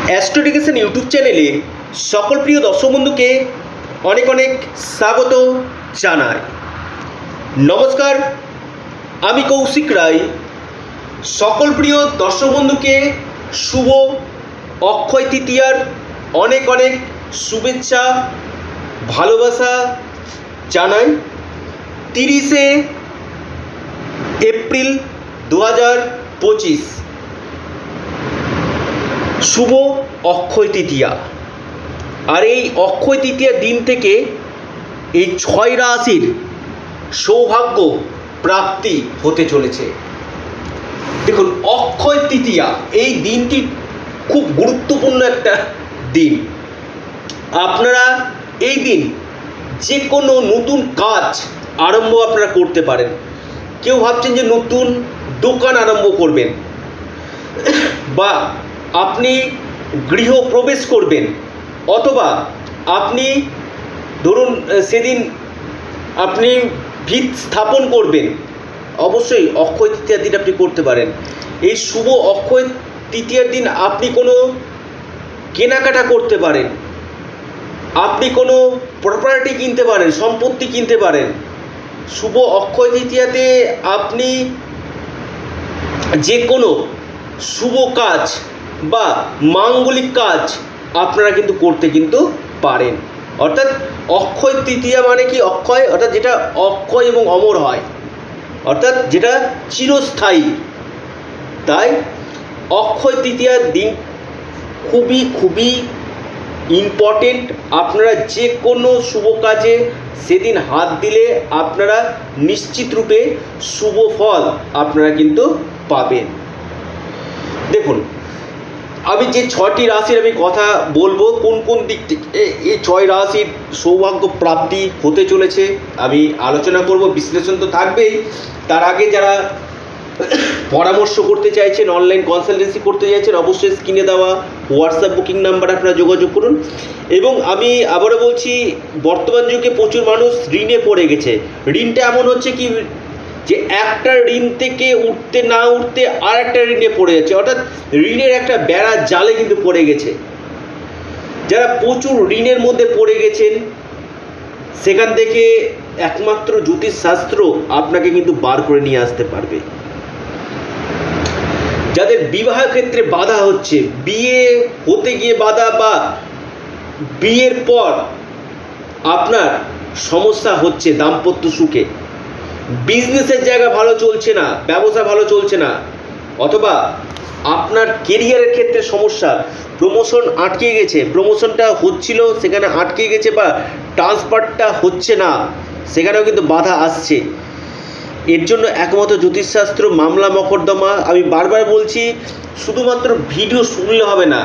Astro education YouTube চ্যানেলে সকল প্রিয় দর্শক বন্ধুকে অনেক অনেক স্বাগত জানাই। নমস্কার, আমি কৌশিক রায়। সকল প্রিয় দর্শক বন্ধুকে শুভ অক্ষয় তৃতীয়ার অনেক অনেক শুভেচ্ছা ভালোবাসা জানাই। 30শে এপ্রিল 2025 শুভ অক্ষয় তৃতীয়া। আর এই অক্ষয় তৃতীয়ার দিন থেকে এই 6 রাশির সৌভাগ্য প্রাপ্তি হতে চলেছে। দেখুন, অক্ষয় তৃতীয়া এই দিনটি খুব গুরুত্বপূর্ণ একটা দিন। আপনারা এই দিন যে কোনো নতুন কাজ আরম্ভ আপনারা করতে পারেন। কেউ ভাবছেন যে নতুন দোকান আরম্ভ করবেন, বা আপনি গৃহ প্রবেশ করবেন, অথবা আপনি ধরুন সেদিন আপনি ভিত স্থাপন করবেন, অবশ্যই অক্ষয় তৃতীয়ার দিন আপনি করতে পারেন। এই শুভ অক্ষয় তৃতীয়ার দিন আপনি কোনো কেনাকাটা করতে পারেন, আপনি কোনো প্রপার্টি কিনতে পারেন, সম্পত্তি কিনতে পারেন। শুভ অক্ষয় তৃতীয়াতে আপনি যে কোনো শুভ কাজ বা মাঙ্গলিক কাজ আপনারা কিন্তু করতে পারেন। অর্থাৎ অক্ষয় তৃতীয়া মানে কি? অক্ষয় অর্থাৎ যেটা অক্ষয় এবং অমর হয়, অর্থাৎ যেটা চিরস্থায়ী। তাই অক্ষয় তৃতীয়ার দিন খুবই ইম্পর্টেন্ট। আপনারা যে কোনো শুভ কাজে সেদিন হাত দিলে আপনারা নিশ্চিত রূপে শুভ ফল আপনারা কিন্তু পাবেন। দেখুন, আমি যে 6টি রাশির আমি কথা বলবো, কোন কোন দিক থেকে এই 6 রাশির সৌভাগ্য প্রাপ্তি হতে চলেছে আমি আলোচনা করব। বিশ্লেষণ তো থাকবেই। তার আগে যারা পরামর্শ করতে চাইছেন, অনলাইন কনসালটেন্সি করতে চাইছেন, অবশ্যই স্ক্রিনে দেওয়া হোয়াটসঅ্যাপ বুকিং নাম্বার আপনারা যোগাযোগ করুন। এবং আমি আবারও বলছি, বর্তমান যুগে প্রচুর মানুষ ঋণে পড়ে গেছে। ঋণটা এমন হচ্ছে কি যে একটা ঋণ থেকে উঠতে না উঠতে আর একটা ঋণে পড়ে যাচ্ছে, অর্থাৎ ঋণের একটা বেড়া জালে কিন্তু পড়ে গেছে। যারা প্রচুর ঋণের মধ্যে পড়ে গেছেন, সেখান থেকে একমাত্র জ্যোতিষশাস্ত্র আপনাকে কিন্তু বার করে নিয়ে আসতে পারবে। যাদের বিবাহ ক্ষেত্রে বাধা হচ্ছে, বিয়ে হতে গিয়ে বাধা, বা বিয়ের পর আপনার সমস্যা হচ্ছে দাম্পত্য সুখে, বিজনেসের জায়গা ভালো চলছে না, ব্যবসা ভালো চলছে না, অথবা আপনার কেরিয়ারের ক্ষেত্রে সমস্যা, প্রমোশন আটকে গেছে, প্রমোশনটা হচ্ছিল সেখানে আটকে গেছে, বা ট্রান্সফারটা হচ্ছে না, সেখানেও কিন্তু বাধা আসছে। এর জন্য একমাত্র জ্যোতিষশাস্ত্র, মামলা মকদ্দমা। আমি বারবার বলছি, শুধুমাত্র ভিডিও শুনলে হবে না।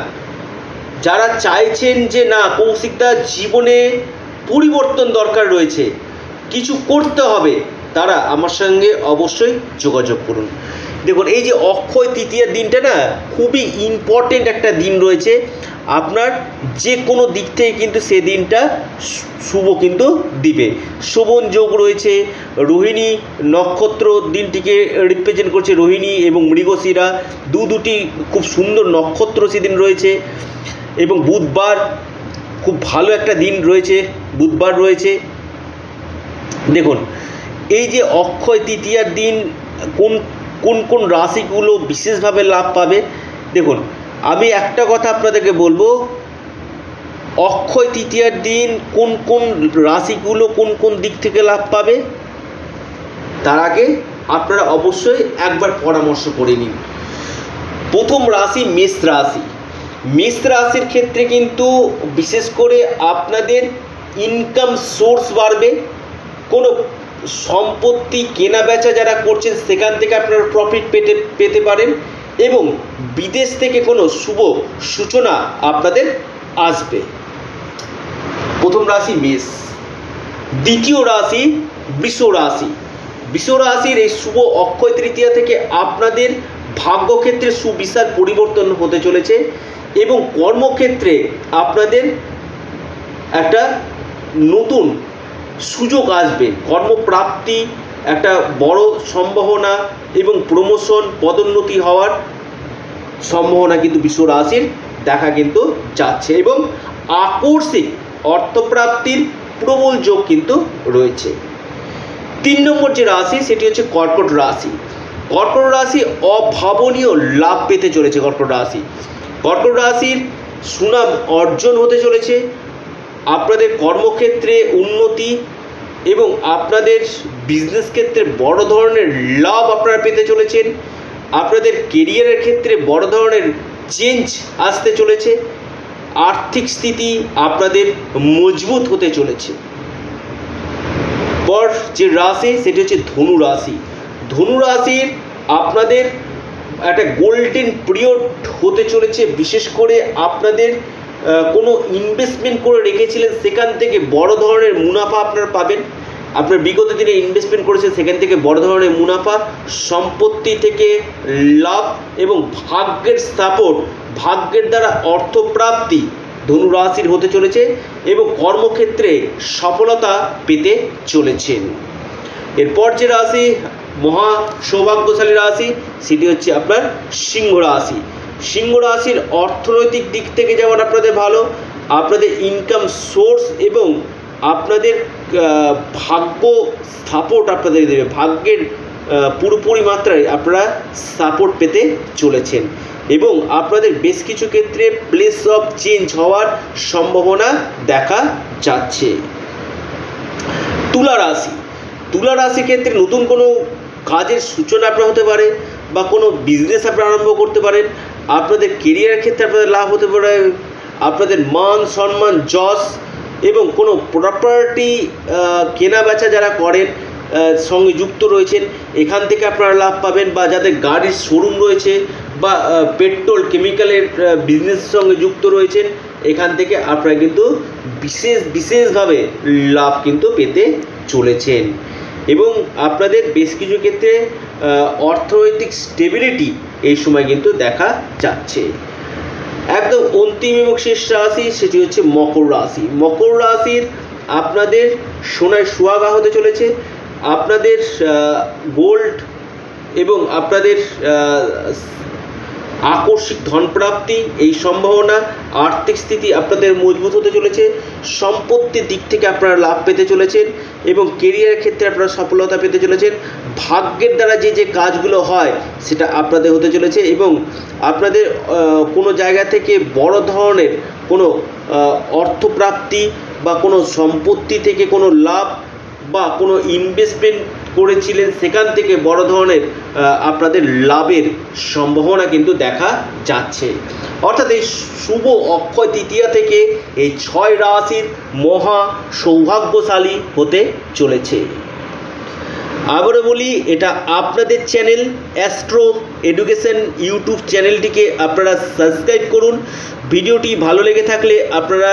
যারা চাইছেন যে না কৌশিকদা জীবনে পরিবর্তন দরকার রয়েছে, কিছু করতে হবে, তারা আমার সঙ্গে অবশ্যই যোগাযোগ করুন। দেখুন, এই যে অক্ষয় তৃতীয়ার দিনটা না খুবই ইম্পর্টেন্ট একটা দিন রয়েছে। আপনার যে কোনো দিক থেকে কিন্তু সে দিনটা শুভ কিন্তু দিবে। শোভন যোগ রয়েছে, রোহিণী নক্ষত্র দিনটিকে রিপ্রেজেন্ট করছে, রোহিণী এবং মৃগশিরা দুটি খুব সুন্দর নক্ষত্র সেদিন রয়েছে। এবং বুধবার খুব ভালো একটা দিন রয়েছে, বুধবার রয়েছে। দেখুন, এই যে অক্ষয় তৃতীয়ার দিন কোন কোন রাশিগুলো বিশেষভাবে লাভ পাবে, দেখুন আমি একটা কথা আপনাদেরকে বলবো, অক্ষয় তৃতীয়ার দিন কোন কোন রাশিগুলো কোন কোন দিক থেকে লাভ পাবে, তার আগে আপনারা অবশ্যই একবার পরামর্শ করে নিন। প্রথম রাশি মেষ রাশি। মেষ রাশির ক্ষেত্রে কিন্তু বিশেষ করে আপনাদের ইনকাম সোর্স বাড়বে। কোনো সম্পত্তি কেনা বেচা যারা করছেন সেখান থেকে আপনারা প্রফিট পেতে পারেন, এবং বিদেশ থেকে কোনো শুভ সূচনা আপনাদের আসবে। প্রথম রাশি মেষ। দ্বিতীয় রাশি বৃষ রাশি। বৃষ রাশির এই শুভ অক্ষয় তৃতীয়া থেকে আপনাদের ভাগ্যক্ষেত্রে সুবিশাল পরিবর্তন হতে চলেছে, এবং কর্মক্ষেত্রে আপনাদের একটা নতুন সুযোগ আসবে। কর্মপ্রাপ্তি একটা বড় সম্ভাবনা, এবং প্রমোশন পদোন্নতি হওয়ার সম্ভাবনা কিন্তু বৃষ রাশির দেখা কিন্তু যাচ্ছে এবং আকস্মিক অর্থপ্রাপ্তির প্রবল যোগ কিন্তু রয়েছে। 3 নম্বর যে রাশি সেটি হচ্ছে কর্কট রাশি। কর্কট রাশি অভাবনীয় লাভ পেতে চলেছে। কর্কট রাশির সুনাম অর্জন হতে চলেছে, আপনাদের কর্মক্ষেত্রে উন্নতি এবং আপনাদের বিজনেস ক্ষেত্রে বড় ধরনের লাভ আপনারা পেতে চলেছেন, আপনাদের কেরিয়ারের ক্ষেত্রে বড় ধরনের চেঞ্জ আসতে চলেছে, আর্থিক স্থিতি আপনাদের মজবুত হতে চলেছে। পর যে রাশি সেটি হচ্ছে ধনু রাশি। ধনু রাশির আপনাদের একটা গোল্ডেন পিরিয়ড হতে চলেছে, বিশেষ করে আপনাদের কোনো ইনভেস্টমেন্ট করে রেখেছিলেন সেখান থেকে বড় ধরনের মুনাফা আপনারা পাবেন। আপনার বিগত দিনে ইনভেস্টমেন্ট করেছেন সেখান থেকে বড় ধরনের মুনাফা, সম্পত্তি থেকে লাভ এবং ভাগ্যের সাপোর্ট, ভাগ্যের দ্বারা অর্থপ্রাপ্তি ধনু রাশির হতে চলেছে এবং কর্মক্ষেত্রে সফলতা পেতে চলেছেন। এরপর যে রাশি মহা সৌভাগ্যশালী রাশি সেটি হচ্ছে আপনার সিংহ রাশি। সিংহ রাশির অর্থনৈতিক দিক থেকে যেমন আপনাদের ভালো, আপনাদের ইনকাম সোর্স এবং আপনাদের ভাগ্য সাপোর্ট আপনাদের দেবে, ভাগ্যের পুরোপুরি মাত্রায় আপনারা সাপোর্ট পেতে চলেছেন এবং আপনাদের বেশ কিছু ক্ষেত্রে প্লেস অফ চেঞ্জ হওয়ার সম্ভাবনা দেখা যাচ্ছে। তুলা রাশি ক্ষেত্রে নতুন কোনো কাজের সূচনা আপনার হতে পারে বা কোনো বিজনেস আপনারা আরম্ভ করতে পারেন, আপনাদের কেরিয়ারের ক্ষেত্রে আপনাদের লাভ হতে পারে, আপনাদের মান সম্মান যশ এবং কোনো প্রপার্টি কেনা বেচা যারা করেন সঙ্গে যুক্ত রয়েছেন এখান থেকে আপনারা লাভ পাবেন, বা যাদের গাড়ির শোরুম রয়েছে বা পেট্রোল কেমিক্যালের বিজনেসের সঙ্গে যুক্ত রয়েছেন এখান থেকে আপনারা কিন্তু বিশেষভাবে লাভ কিন্তু পেতে চলেছেন এবং আপনাদের বেশ কিছু ক্ষেত্রে অর্থনৈতিক স্টেবিলিটি এই সময় কিন্তু দেখা যাচ্ছে। একদম অন্তিম এবং শেষ রাশি সেটি হচ্ছে মকর রাশি। মকর রাশির আপনাদের সোনায় সোহাগা হতে চলেছে, আপনাদের গোল্ড এবং আপনাদের আকস্মিক ধনপ্রাপ্তি এই সম্ভাবনা, আর্থিক স্থিতি আপনাদের মজবুত হতে চলেছে, সম্পত্তির দিক থেকে আপনারা লাভ পেতে চলেছেন এবং কেরিয়ারের ক্ষেত্রে আপনারা সফলতা পেতে চলেছেন, ভাগ্যের দ্বারা যে কাজগুলো হয় সেটা আপনাদের হতে চলেছে এবং আপনাদের কোনো জায়গা থেকে বড় ধরনের কোনো অর্থপ্রাপ্তি বা কোনো সম্পত্তি থেকে কোনো লাভ বা কোনো ইনভেস্টমেন্ট করেছিলেন সেখান থেকে বড় ধরনের আপনাদের লাভের সম্ভাবনা কিন্তু দেখা যাচ্ছে। অর্থাৎ এই শুভ অক্ষয় তৃতীয়া থেকে এই 6 রাশির মহা সৌভাগ্যশালী হতে চলেছে। আবারও বলি, এটা আপনাদের চ্যানেল অ্যাস্ট্রো এডুকেশন ইউটিউব চ্যানেলটিকে আপনারা সাবস্ক্রাইব করুন। ভিডিওটি ভালো লেগে থাকলে আপনারা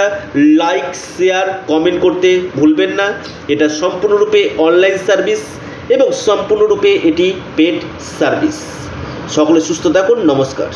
লাইক শেয়ার কমেন্ট করতে ভুলবেন না। এটা সম্পূর্ণরূপে অনলাইন সার্ভিস এবং সম্পূর্ণরূপে এটি পেড সার্ভিস। সকলে সুস্থ থাকুন, নমস্কার।